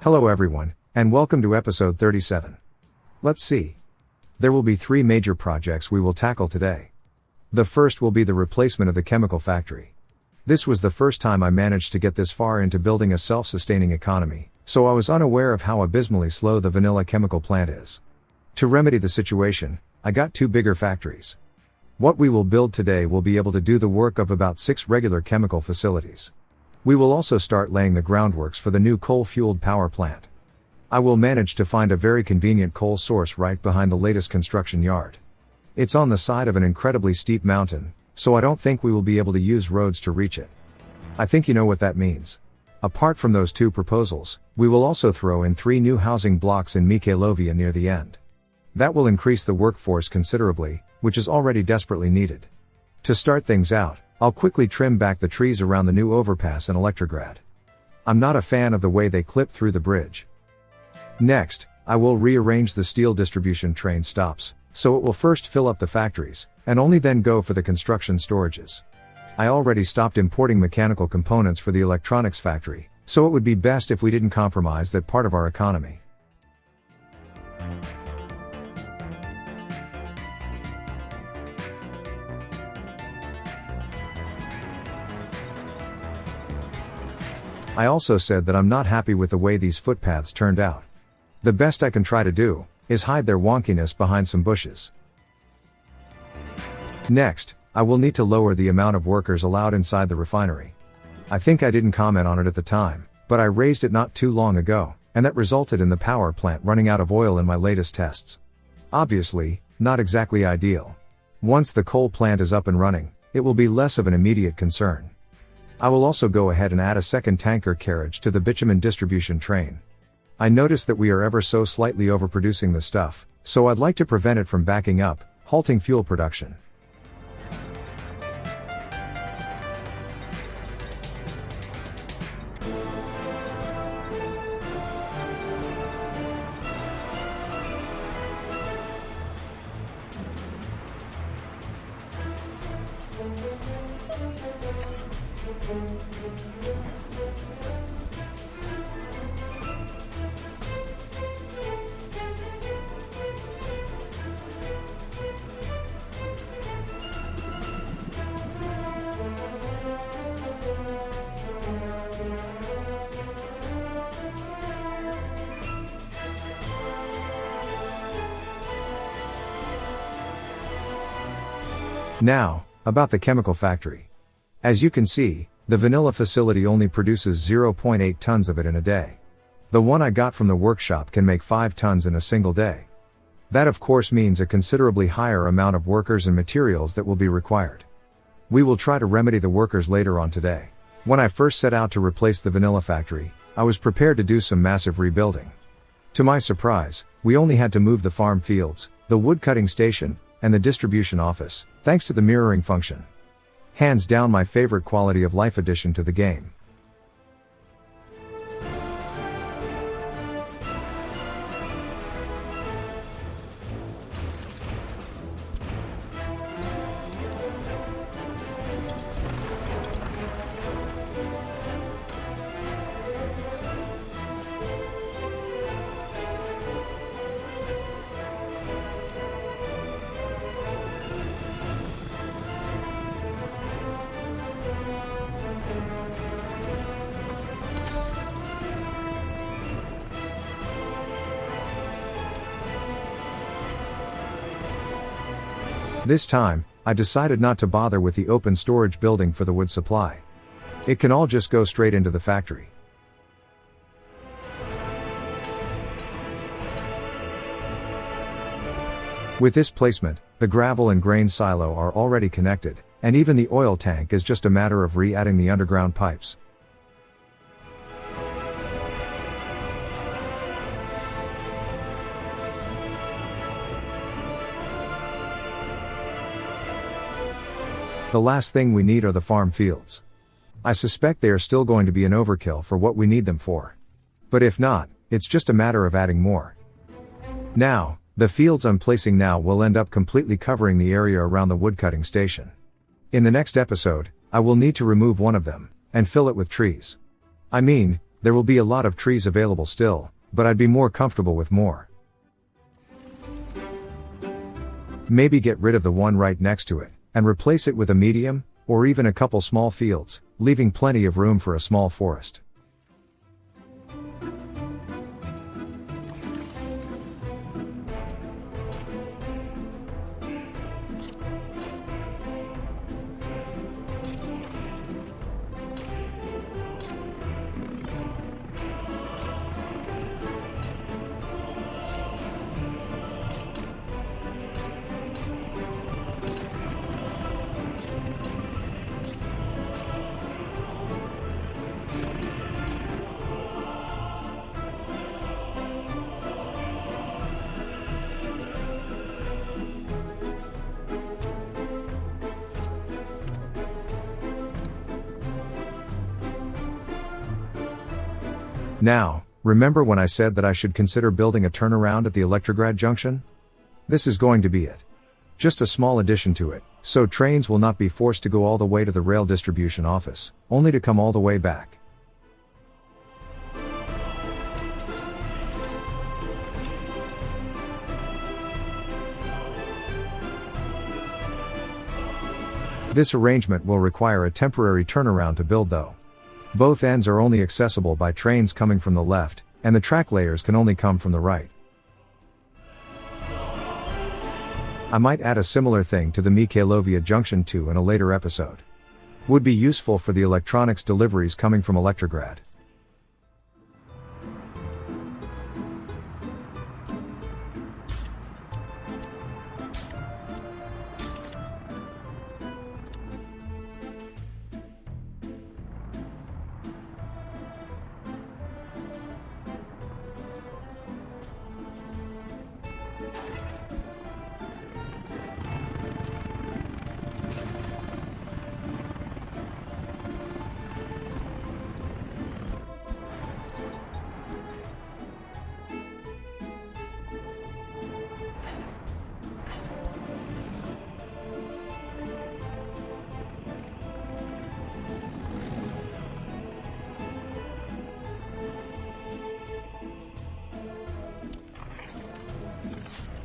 Hello everyone, and welcome to episode 37. Let's see. There will be 3 major projects we will tackle today. The first will be the replacement of the chemical factory. This was the first time I managed to get this far into building a self-sustaining economy, so I was unaware of how abysmally slow the vanilla chemical plant is. To remedy the situation, I got 2 bigger factories. What we will build today will be able to do the work of about 6 regular chemical facilities. We will also start laying the groundworks for the new coal-fueled power plant. I will manage to find a very convenient coal source right behind the latest construction yard. It's on the side of an incredibly steep mountain, so I don't think we will be able to use roads to reach it. I think you know what that means. Apart from those 2 proposals, we will also throw in 3 new housing blocks in Mikhailovia near the end. That will increase the workforce considerably, which is already desperately needed. To start things out, I'll quickly trim back the trees around the new overpass in Electrograd. I'm not a fan of the way they clip through the bridge. Next, I will rearrange the steel distribution train stops, so it will first fill up the factories, and only then go for the construction storages. I already stopped importing mechanical components for the electronics factory, so it would be best if we didn't compromise that part of our economy. I also said that I'm not happy with the way these footpaths turned out. The best I can try to do is hide their wonkiness behind some bushes. Next, I will need to lower the amount of workers allowed inside the refinery. I think I didn't comment on it at the time, but I raised it not too long ago, and that resulted in the power plant running out of oil in my latest tests. Obviously, not exactly ideal. Once the coal plant is up and running, it will be less of an immediate concern. I will also go ahead and add a second tanker carriage to the bitumen distribution train. I noticed that we are ever so slightly overproducing the stuff, so I'd like to prevent it from backing up, halting fuel production. Now, about the chemical factory. As you can see, the vanilla facility only produces 0.8 tons of it in a day. The one I got from the workshop can make 5 tons in a single day. That of course means a considerably higher amount of workers and materials that will be required. We will try to remedy the workers later on today. When I first set out to replace the vanilla factory, I was prepared to do some massive rebuilding. To my surprise, we only had to move the farm fields, the wood cutting station, and the distribution office, thanks to the mirroring function. Hands down my favorite quality of life addition to the game. This time, I decided not to bother with the open storage building for the wood supply. It can all just go straight into the factory. With this placement, the gravel and grain silo are already connected, and even the oil tank is just a matter of re-adding the underground pipes. The last thing we need are the farm fields. I suspect they are still going to be an overkill for what we need them for. But if not, it's just a matter of adding more. Now, the fields I'm placing now will end up completely covering the area around the woodcutting station. In the next episode, I will need to remove one of them, and fill it with trees. I mean, There will be a lot of trees available still, but I'd be more comfortable with more. Maybe get rid of the one right next to it, and replace it with a medium, or even a couple small fields, leaving plenty of room for a small forest. Now, remember when I said that I should consider building a turnaround at the Electrograd junction? This is going to be it. Just a small addition to it, so trains will not be forced to go all the way to the rail distribution office, only to come all the way back. This arrangement will require a temporary turnaround to build though. Both ends are only accessible by trains coming from the left, and the track layers can only come from the right. I might add a similar thing to the Mikhailovia Junction 2 in a later episode. Would be useful for the electronics deliveries coming from Electrograd.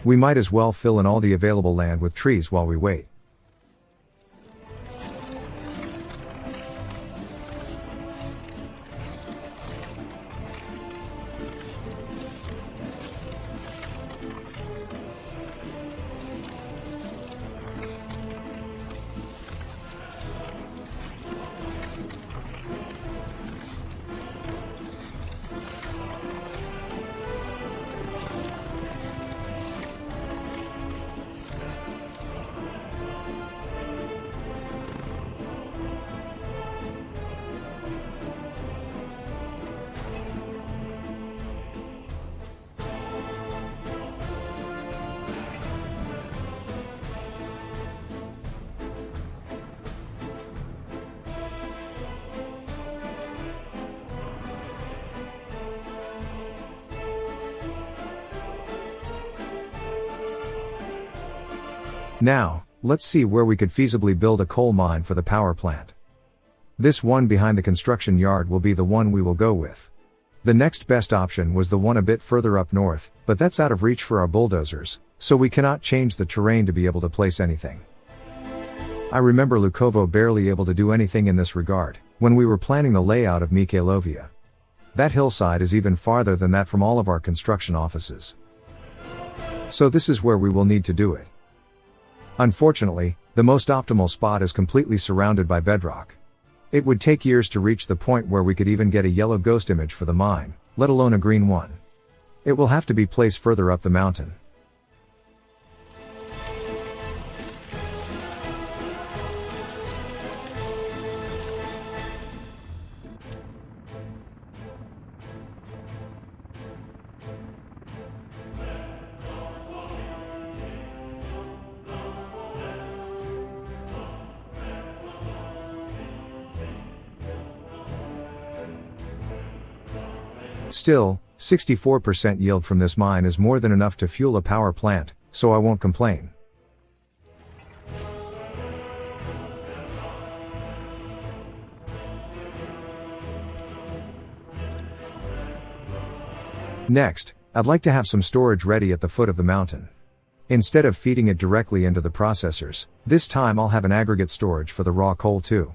We might as well fill in all the available land with trees while we wait. Now, let's see where we could feasibly build a coal mine for the power plant. This one behind the construction yard will be the one we will go with. The next best option was the one a bit further up north, but that's out of reach for our bulldozers, so we cannot change the terrain to be able to place anything. I remember Lukovo barely able to do anything in this regard, when we were planning the layout of Mikhailovia. That hillside is even farther than that from all of our construction offices. So this is where we will need to do it. Unfortunately, the most optimal spot is completely surrounded by bedrock. It would take years to reach the point where we could even get a yellow ghost image for the mine, let alone a green one. It will have to be placed further up the mountain. Still, 64% yield from this mine is more than enough to fuel a power plant, so I won't complain. Next, I'd like to have some storage ready at the foot of the mountain. Instead of feeding it directly into the processors, this time I'll have an aggregate storage for the raw coal too.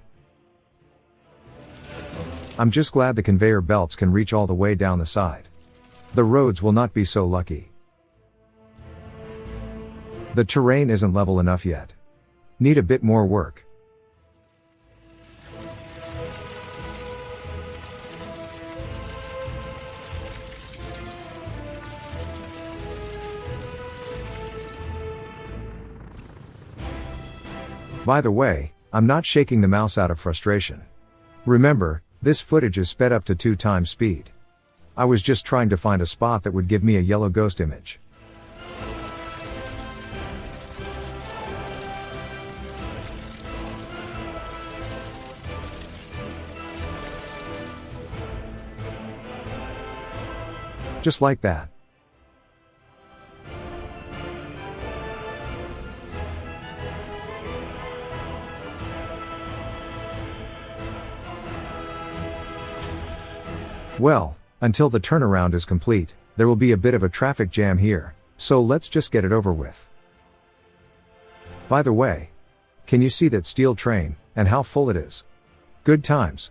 I'm just glad the conveyor belts can reach all the way down the side. The roads will not be so lucky. The terrain isn't level enough yet. Need a bit more work. By the way, I'm not shaking the mouse out of frustration. Remember, this footage is sped up to 2 times speed. I was just trying to find a spot that would give me a yellow ghost image. Just like that. Well, until the turnaround is complete, there will be a bit of a traffic jam here, so let's just get it over with. By the way, can you see that steel train, and how full it is? Good times.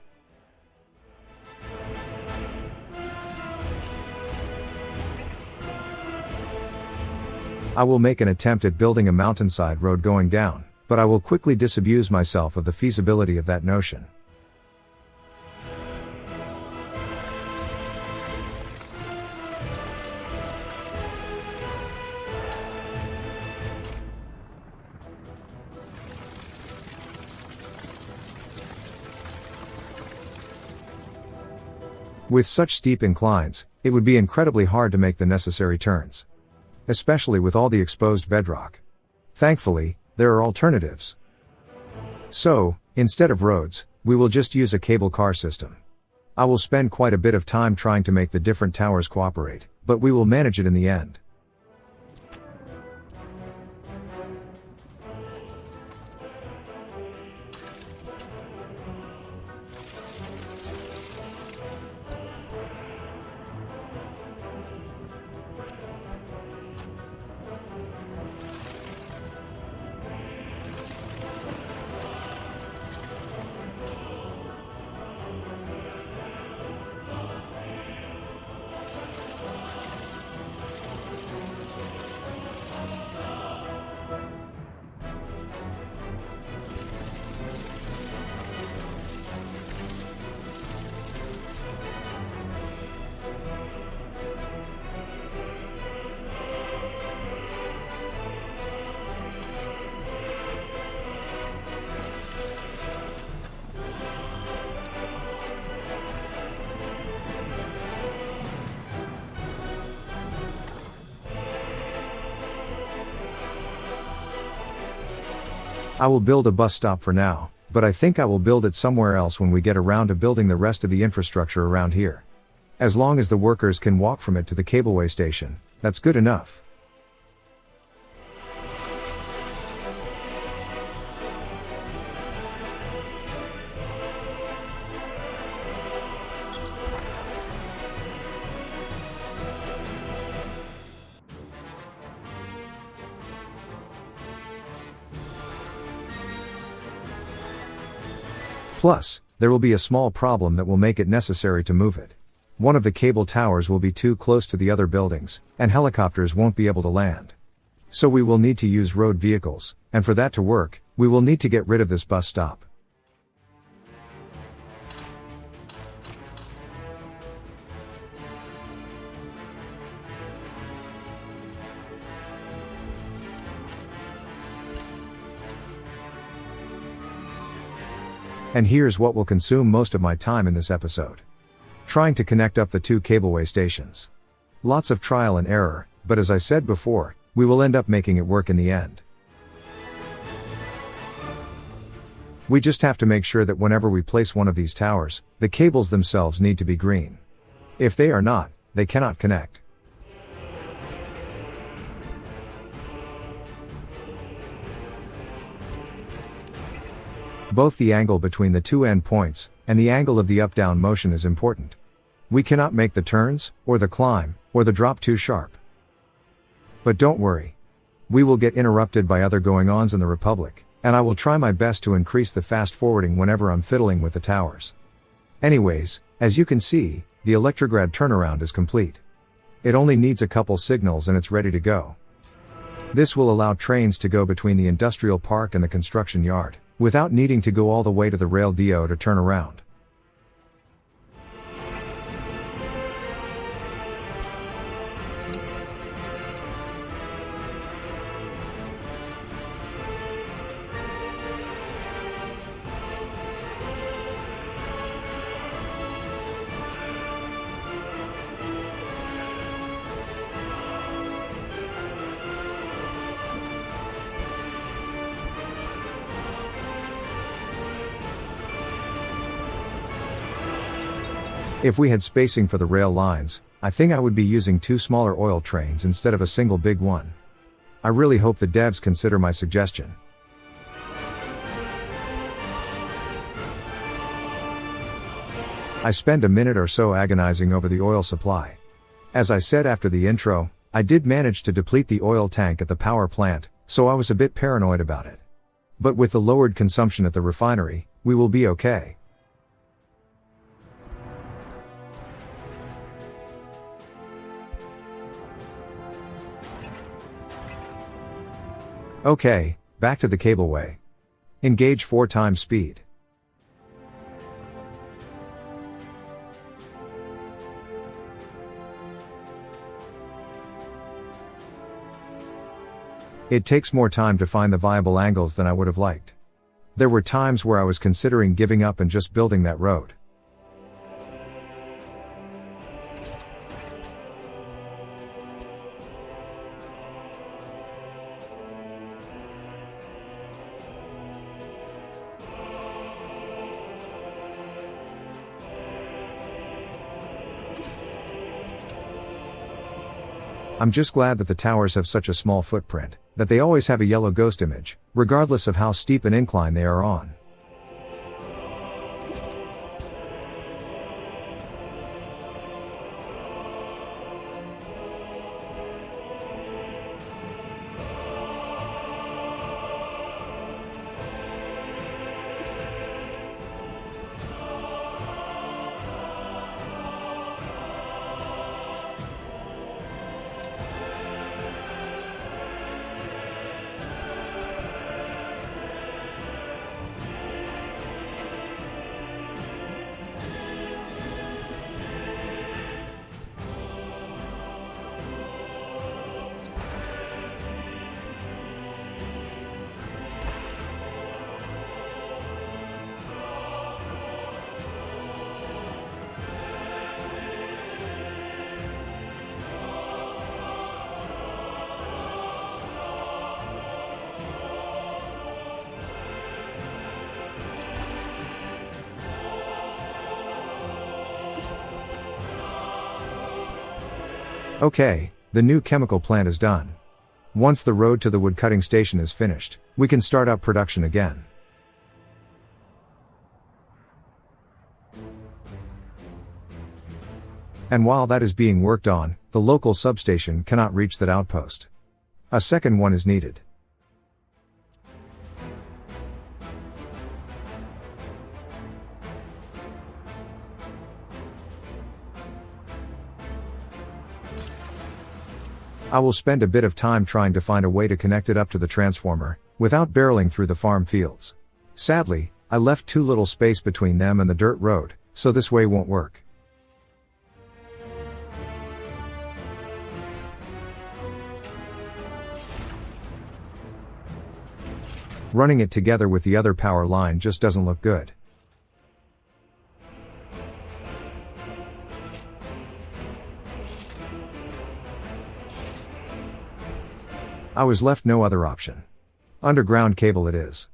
I will make an attempt at building a mountainside road going down, but I will quickly disabuse myself of the feasibility of that notion. With such steep inclines, it would be incredibly hard to make the necessary turns. Especially with all the exposed bedrock. Thankfully, there are alternatives. So, instead of roads, we will just use a cable car system. I will spend quite a bit of time trying to make the different towers cooperate, but we will manage it in the end. I will build a bus stop for now, but I think I will build it somewhere else when we get around to building the rest of the infrastructure around here. As long as the workers can walk from it to the cableway station, that's good enough. Plus, there will be a small problem that will make it necessary to move it. One of the cable towers will be too close to the other buildings, and helicopters won't be able to land. So we will need to use road vehicles, and for that to work, we will need to get rid of this bus stop. And here's what will consume most of my time in this episode. Trying to connect up the 2 cableway stations. Lots of trial and error, but as I said before, we will end up making it work in the end. We just have to make sure that whenever we place one of these towers, the cables themselves need to be green. If they are not, they cannot connect. Both the angle between the 2 endpoints, and the angle of the up-down motion is important. We cannot make the turns, or the climb, Or the drop too sharp? But don't worry. We will get interrupted by other going-ons in the Republic, and I will try my best to increase the fast forwarding whenever I'm fiddling with the towers. Anyways, as you can see, the Electrograd turnaround is complete. It only needs a couple signals and it's ready to go. This will allow trains to go between the industrial park and the construction yard, without needing to go all the way to the rail depot to turn around. If we had spacing for the rail lines, I think I would be using 2 smaller oil trains instead of a single big one. I really hope the devs consider my suggestion. I spent a minute or so agonizing over the oil supply. As I said after the intro, I did manage to deplete the oil tank at the power plant, so I was a bit paranoid about it. But with the lowered consumption at the refinery, we will be okay. Okay, back to the cableway. Engage 4 times speed. It takes more time to find the viable angles than I would have liked. There were times where I was considering giving up and just building that road. I'm just glad that the towers have such a small footprint, that they always have a yellow ghost image, regardless of how steep an incline they are on. Okay, the new chemical plant is done. Once the road to the woodcutting station is finished, we can start up production again. And while that is being worked on, the local substation cannot reach that outpost. A second one is needed. I will spend a bit of time trying to find a way to connect it up to the transformer, without barreling through the farm fields. Sadly, I left too little space between them and the dirt road, so this way won't work. Running it together with the other power line just doesn't look good. I was left no other option. Underground cable it is.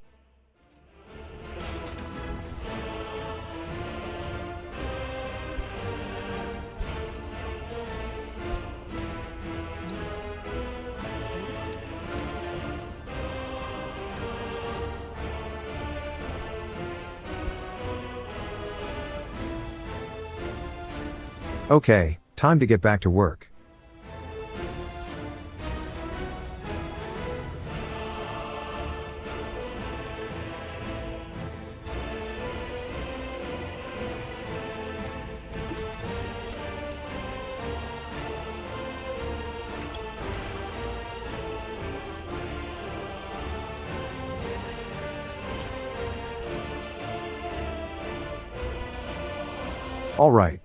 Okay, time to get back to work. Alright.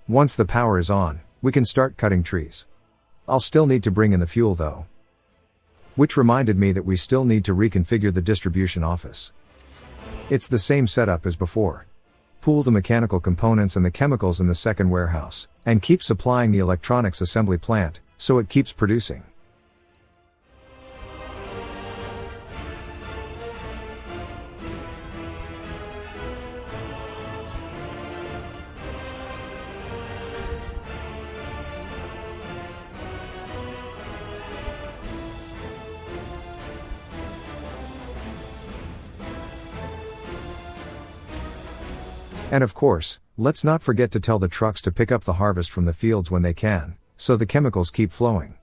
Once the power is on, we can start cutting trees. I'll still need to bring in the fuel though. Which reminded me that we still need to reconfigure the distribution office. It's the same setup as before. Pool the mechanical components and the chemicals in the second warehouse, and keep supplying the electronics assembly plant, so it keeps producing. And of course, let's not forget to tell the trucks to pick up the harvest from the fields when they can, so the chemicals keep flowing.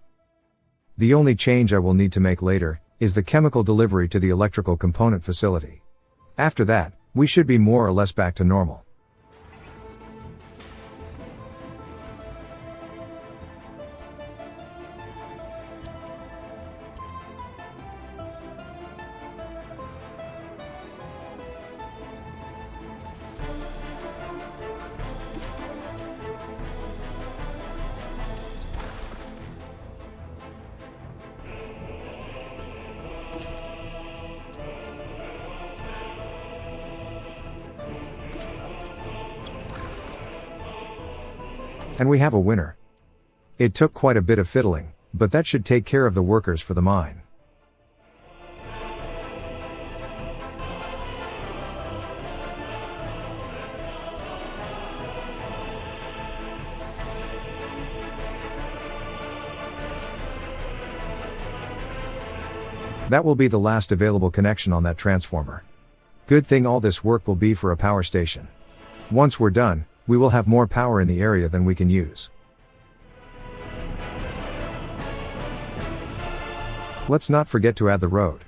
The only change I will need to make later, is the chemical delivery to the electrical component facility. After that, we should be more or less back to normal. And we have a winner. It took quite a bit of fiddling, but that should take care of the workers for the mine. That will be the last available connection on that transformer. Good thing all this work will be for a power station. Once we're done, we will have more power in the area than we can use. Let's not forget to add the road.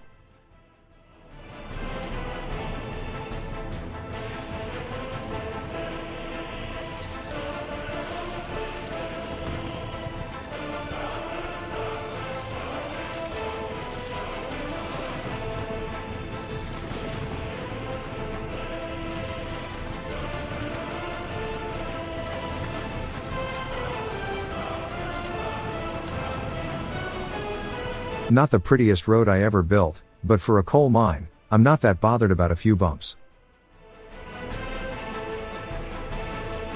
Not the prettiest road I ever built, but for a coal mine, I'm not that bothered about a few bumps.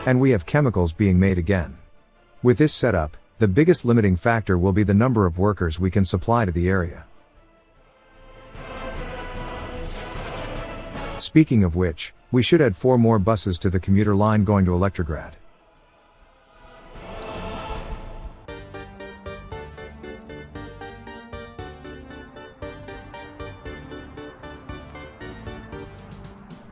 And we have chemicals being made again. With this setup, the biggest limiting factor will be the number of workers we can supply to the area. Speaking of which, we should add 4 more buses to the commuter line going to Electrograd.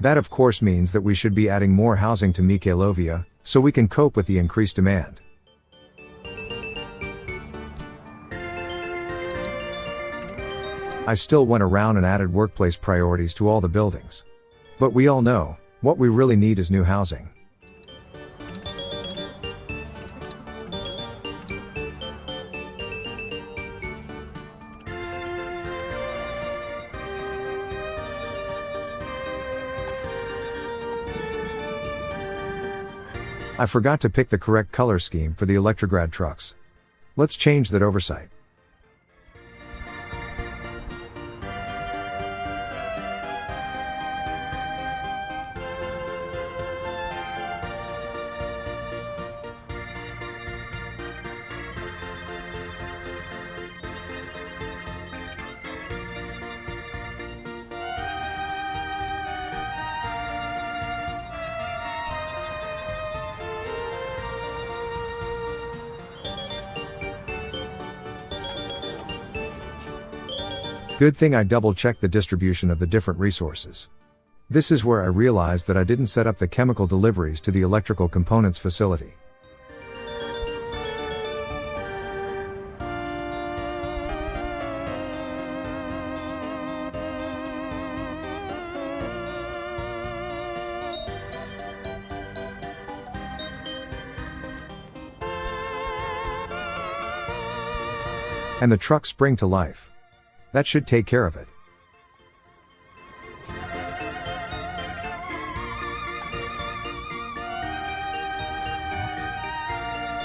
That of course means that we should be adding more housing to Mikhailovia, so we can cope with the increased demand. I still went around and added workplace priorities to all the buildings. But we all know, what we really need is new housing. I forgot to pick the correct color scheme for the Electrograd trucks. Let's change that oversight. Good thing I double-checked the distribution of the different resources. This is where I realized that I didn't set up the chemical deliveries to the electrical components facility. And the trucks spring to life. That should take care of it.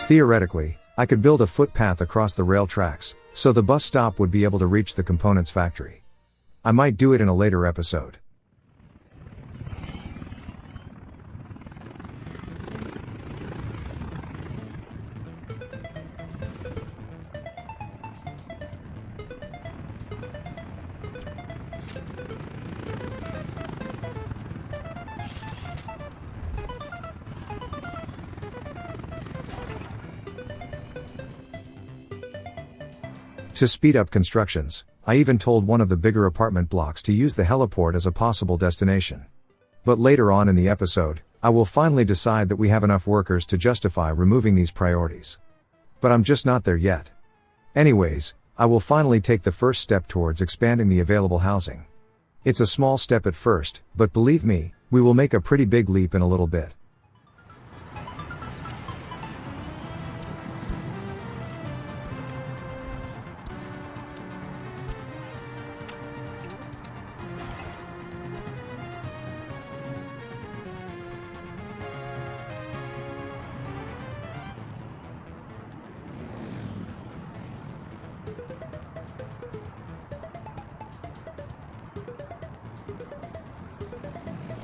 Theoretically, I could build a footpath across the rail tracks, so the bus stop would be able to reach the components factory. I might do it in a later episode. To speed up constructions, I even told one of the bigger apartment blocks to use the heliport as a possible destination. But later on in the episode, I will finally decide that we have enough workers to justify removing these priorities. But I'm just not there yet. Anyways, I will finally take the first step towards expanding the available housing. It's a small step at first, but believe me, we will make a pretty big leap in a little bit.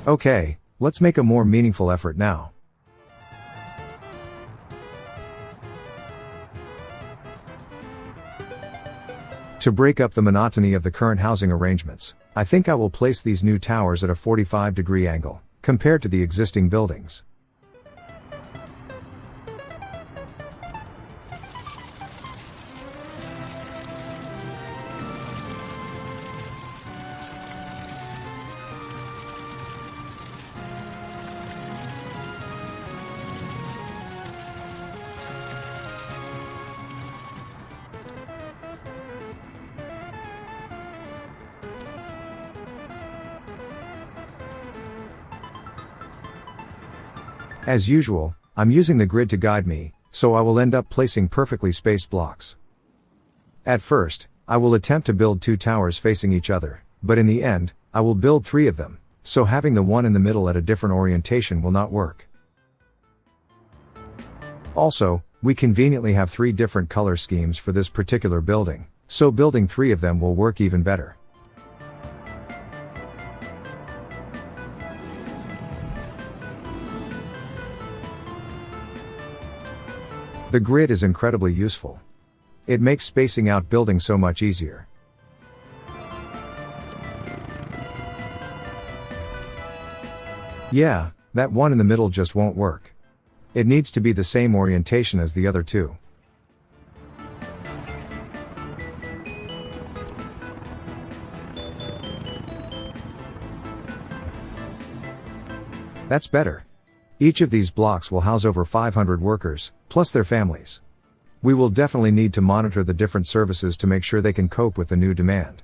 Okay, let's make a more meaningful effort now. To break up the monotony of the current housing arrangements, I think I will place these new towers at a 45-degree angle, compared to the existing buildings. As usual, I'm using the grid to guide me, so I will end up placing perfectly spaced blocks. At first, I will attempt to build 2 towers facing each other, but in the end, I will build 3 of them, so having the one in the middle at a different orientation will not work. Also, we conveniently have 3 different color schemes for this particular building, so building 3 of them will work even better. The grid is incredibly useful. It makes spacing out buildings so much easier. Yeah, that one in the middle just won't work. It needs to be the same orientation as the other 2. That's better. Each of these blocks will house over 500 workers, plus their families. We will definitely need to monitor the different services to make sure they can cope with the new demand.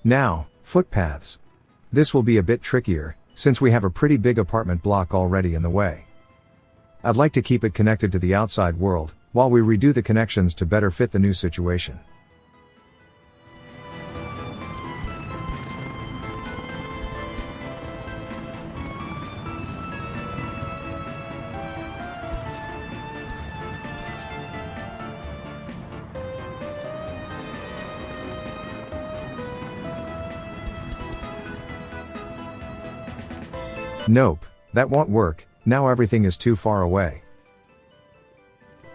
Now, footpaths. This will be a bit trickier, since we have a pretty big apartment block already in the way. I'd like to keep it connected to the outside world, while we redo the connections to better fit the new situation. Nope, that won't work, now everything is too far away.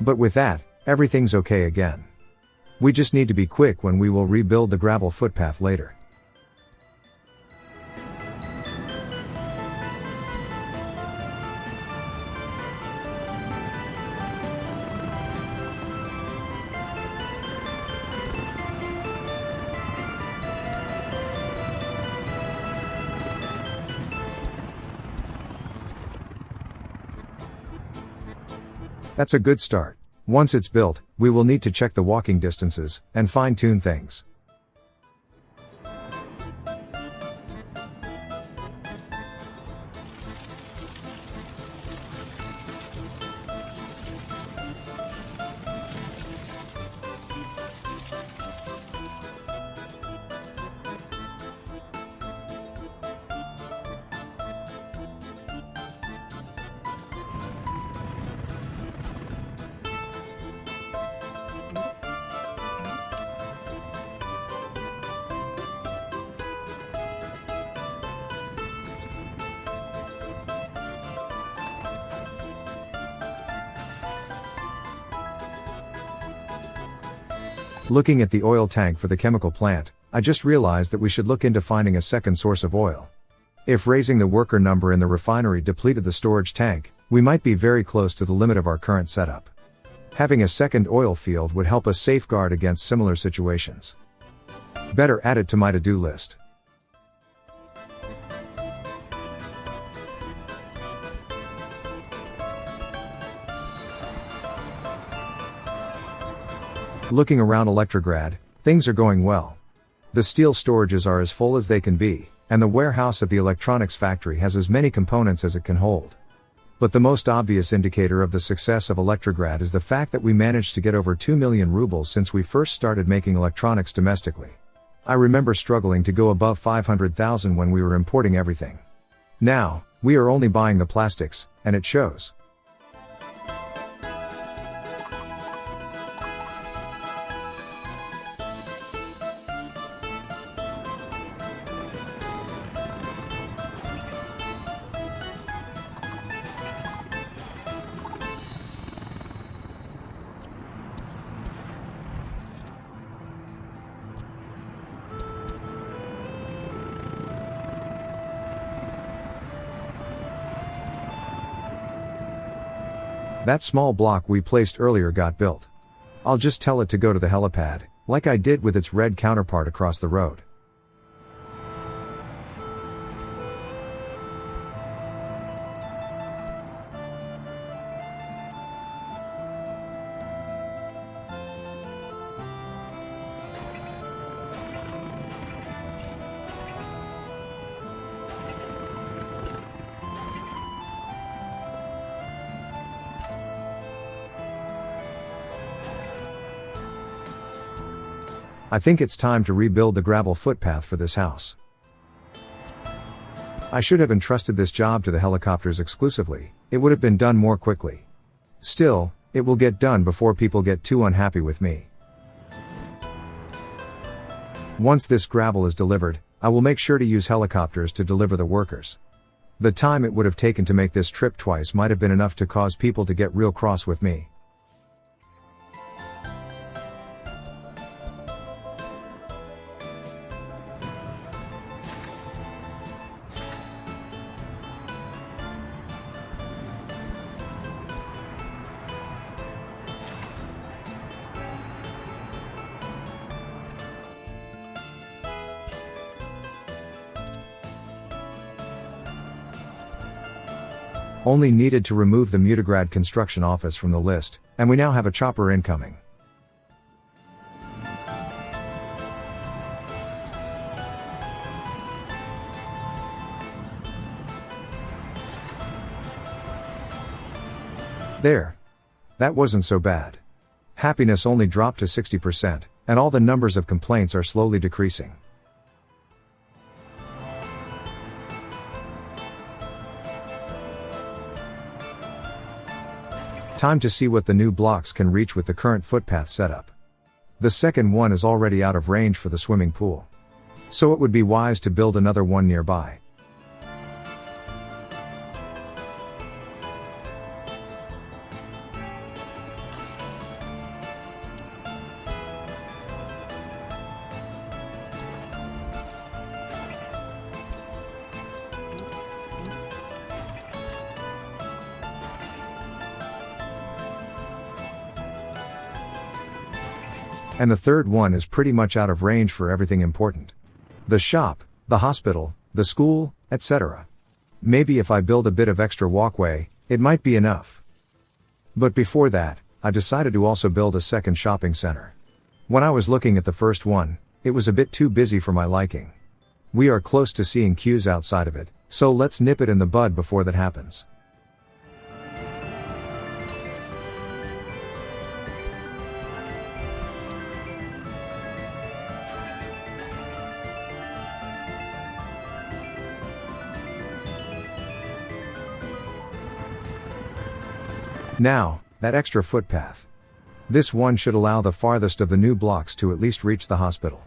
But with that, everything's okay again. We just need to be quick when we will rebuild the gravel footpath later. That's a good start. Once it's built, we will need to check the walking distances, and fine-tune things. Looking at the oil tank for the chemical plant, I just realized that we should look into finding a second source of oil. If raising the worker number in the refinery depleted the storage tank, we might be very close to the limit of our current setup. Having a second oil field would help us safeguard against similar situations. Better add it to my to-do list. Looking around Electrograd, things are going well. The steel storages are as full as they can be, and the warehouse at the electronics factory has as many components as it can hold. But the most obvious indicator of the success of Electrograd is the fact that we managed to get over 2 million rubles since we first started making electronics domestically. I remember struggling to go above 500,000 when we were importing everything. Now, we are only buying the plastics, and it shows. That small block we placed earlier got built. I'll just tell it to go to the helipad, like I did with its red counterpart across the road. I think it's time to rebuild the gravel footpath for this house. I should have entrusted this job to the helicopters exclusively, it would have been done more quickly. Still, it will get done before people get too unhappy with me. Once this gravel is delivered, I will make sure to use helicopters to deliver the workers. The time it would have taken to make this trip twice might have been enough to cause people to get real cross with me. Only needed to remove the Mutigrad construction office from the list, and we now have a chopper incoming. There. That wasn't so bad. Happiness only dropped to 60%, and all the numbers of complaints are slowly decreasing. Time to see what the new blocks can reach with the current footpath setup. The second one is already out of range for the swimming pool. So it would be wise to build another one nearby. And the third one is pretty much out of range for everything important. The shop, the hospital, the school, etc. Maybe if I build a bit of extra walkway, it might be enough. But before that, I decided to also build a second shopping center. When I was looking at the first one, it was a bit too busy for my liking. We are close to seeing queues outside of it, so let's nip it in the bud before that happens. Now, that extra footpath. This one should allow the farthest of the new blocks to at least reach the hospital.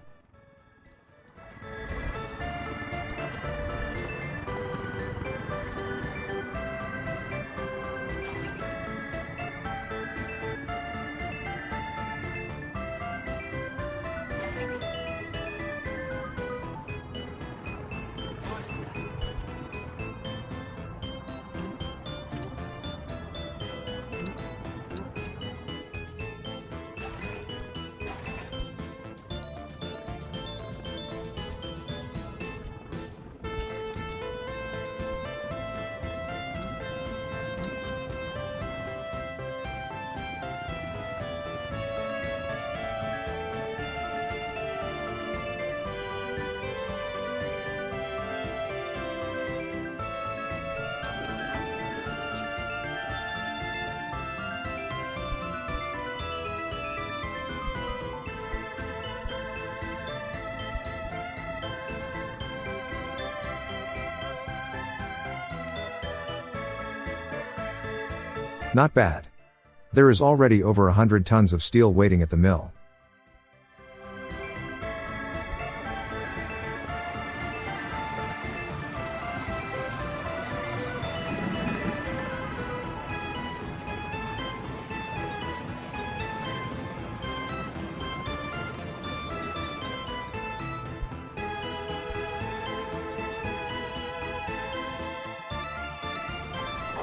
Not bad. There is already over 100 tons of steel waiting at the mill.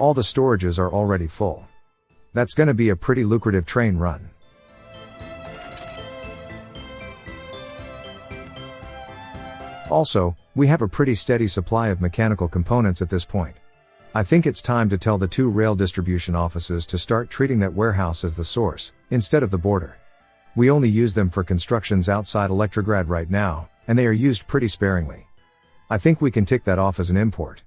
All the storages are already full. That's gonna be a pretty lucrative train run. Also, we have a pretty steady supply of mechanical components at this point. I think it's time to tell the 2 rail distribution offices to start treating that warehouse as the source, instead of the border. We only use them for constructions outside Electrograd right now, and they are used pretty sparingly. I think we can tick that off as an import.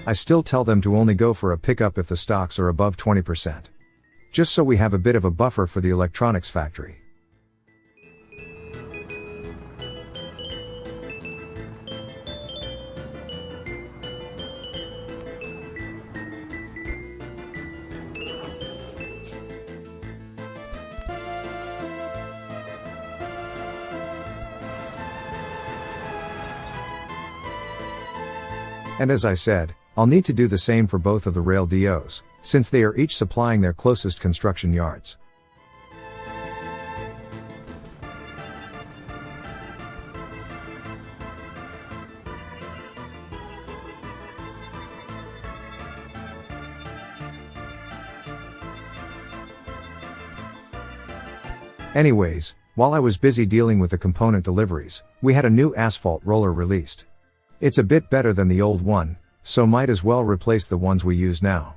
I still tell them to only go for a pickup if the stocks are above 20%. Just so we have a bit of a buffer for the electronics factory. And as I said, I'll need to do the same for both of the rail DOs, since they are each supplying their closest construction yards. Anyways, while I was busy dealing with the component deliveries, we had a new asphalt roller released. It's a bit better than the old one, so might as well replace the ones we use now.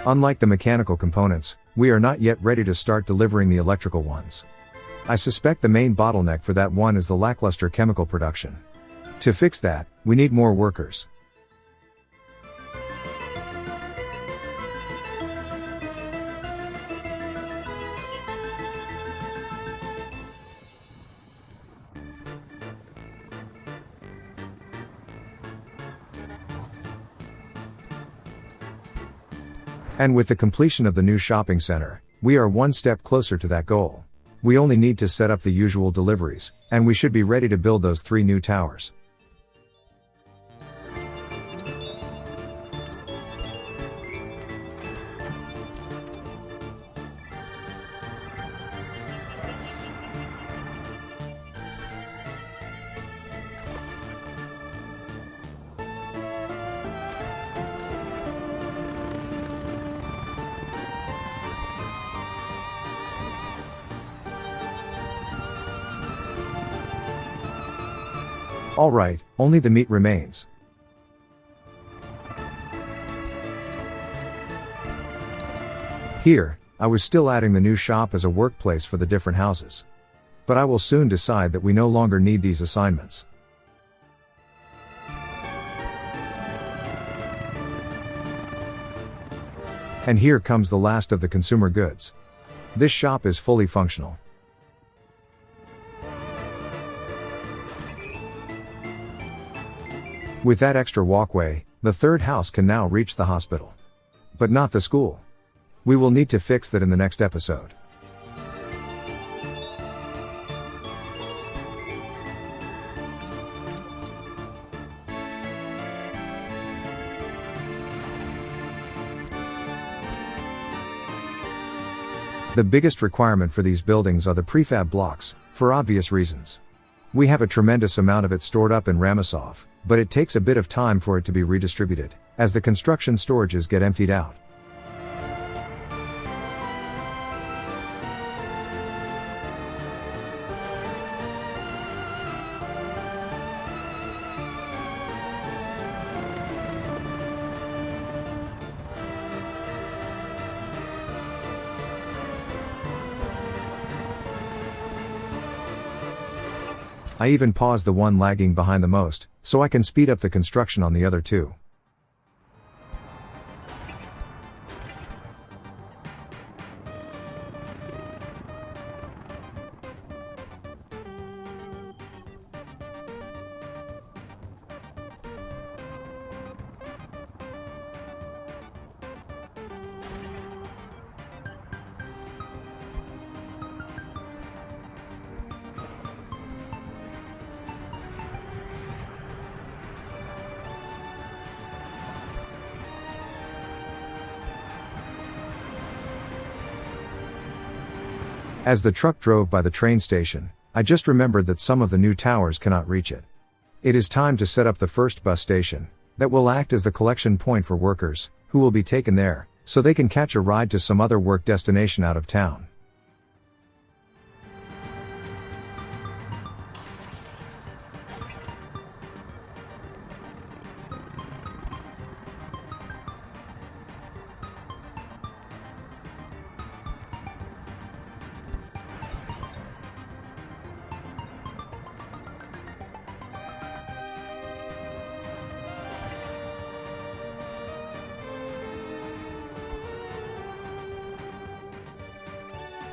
Unlike the mechanical components, we are not yet ready to start delivering the electrical ones. I suspect the main bottleneck for that one is the lackluster chemical production. To fix that, we need more workers. And with the completion of the new shopping center, we are one step closer to that goal. We only need to set up the usual deliveries, and we should be ready to build those 3 new towers. Alright, only the meat remains. Here, I was still adding the new shop as a workplace for the different houses. But I will soon decide that we no longer need these assignments. And here comes the last of the consumer goods. This shop is fully functional. With that extra walkway, the 3rd house can now reach the hospital. But not the school. We will need to fix that in the next episode. The biggest requirement for these buildings are the prefab blocks, for obvious reasons. We have a tremendous amount of it stored up in Ramesov, but it takes a bit of time for it to be redistributed, as the construction storages get emptied out. I even paused the one lagging behind the most, so I can speed up the construction on the other two. As the truck drove by the train station, I just remembered that some of the new towers cannot reach it. It is time to set up the first bus station, that will act as the collection point for workers, who will be taken there, so they can catch a ride to some other work destination out of town.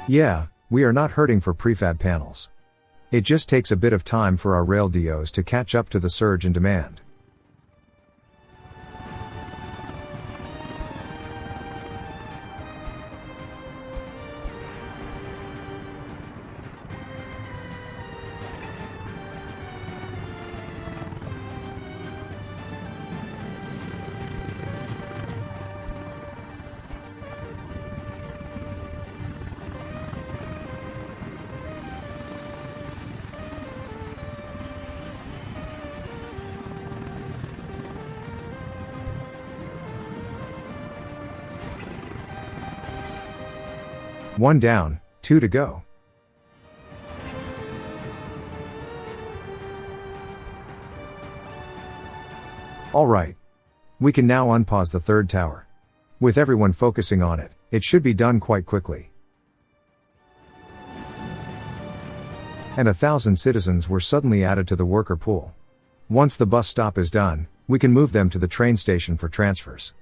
Yeah, we are not hurting for prefab panels. It just takes a bit of time for our rail DOs to catch up to the surge in demand. One down, two to go. Alright. We can now unpause the third tower. With everyone focusing on it, it should be done quite quickly. And 1,000 citizens were suddenly added to the worker pool. Once the bus stop is done, we can move them to the train station for transfers.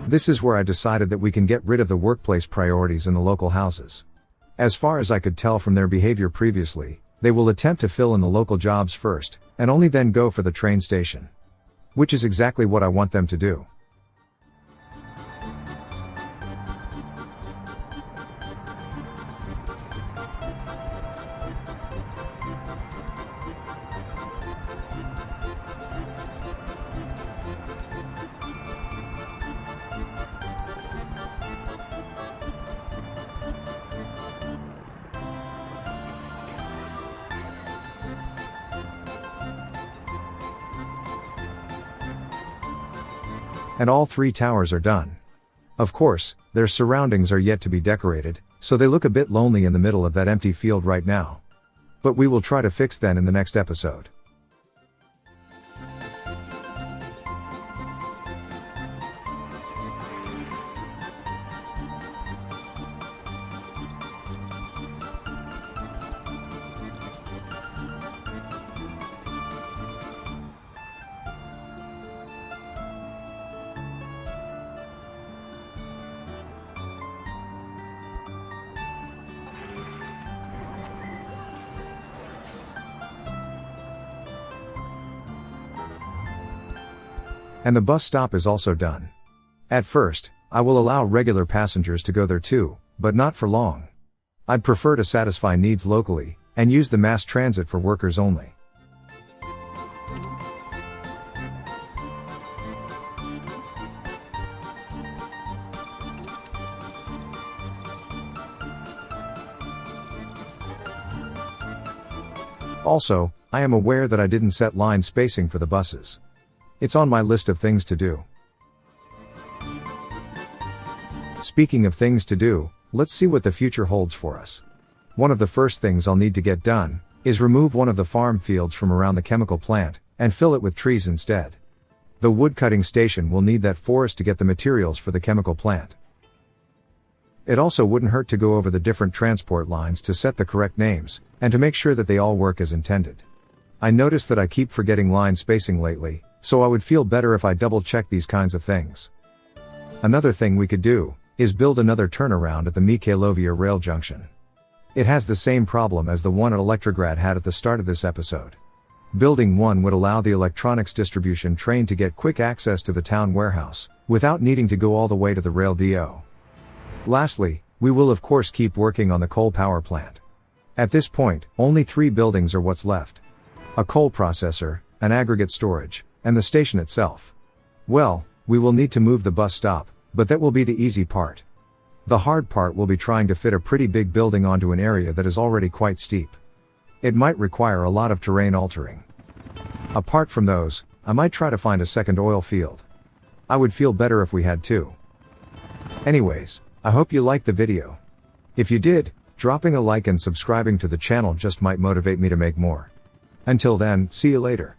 This is where I decided that we can get rid of the workplace priorities in the local houses. As far as I could tell from their behavior previously, they will attempt to fill in the local jobs first, and only then go for the train station. Which is exactly what I want them to do. And all three towers are done. Of course, their surroundings are yet to be decorated, so they look a bit lonely in the middle of that empty field right now. But we will try to fix that in the next episode. And the bus stop is also done. At first, I will allow regular passengers to go there too, but not for long. I'd prefer to satisfy needs locally, and use the mass transit for workers only. Also, I am aware that I didn't set line spacing for the buses. It's on my list of things to do. Speaking of things to do, let's see what the future holds for us. One of the first things I'll need to get done, is remove one of the farm fields from around the chemical plant, and fill it with trees instead. The woodcutting station will need that forest to get the materials for the chemical plant. It also wouldn't hurt to go over the different transport lines to set the correct names, and to make sure that they all work as intended. I notice that I keep forgetting line spacing lately, so I would feel better if I double-check these kinds of things. Another thing we could do is build another turnaround at the Mikhailovia rail junction. It has the same problem as the one at Electrograd had at the start of this episode. Building one would allow the electronics distribution train to get quick access to the town warehouse, without needing to go all the way to the rail depot. Lastly, we will of course keep working on the coal power plant. At this point, only 3 buildings are what's left. A coal processor, an aggregate storage, and the station itself. Well, we will need to move the bus stop, but that will be the easy part. The hard part will be trying to fit a pretty big building onto an area that is already quite steep. It might require a lot of terrain altering. Apart from those, I might try to find a second oil field. I would feel better if we had 2. Anyways, I hope you liked the video. If you did, dropping a like and subscribing to the channel just might motivate me to make more. Until then, see you later.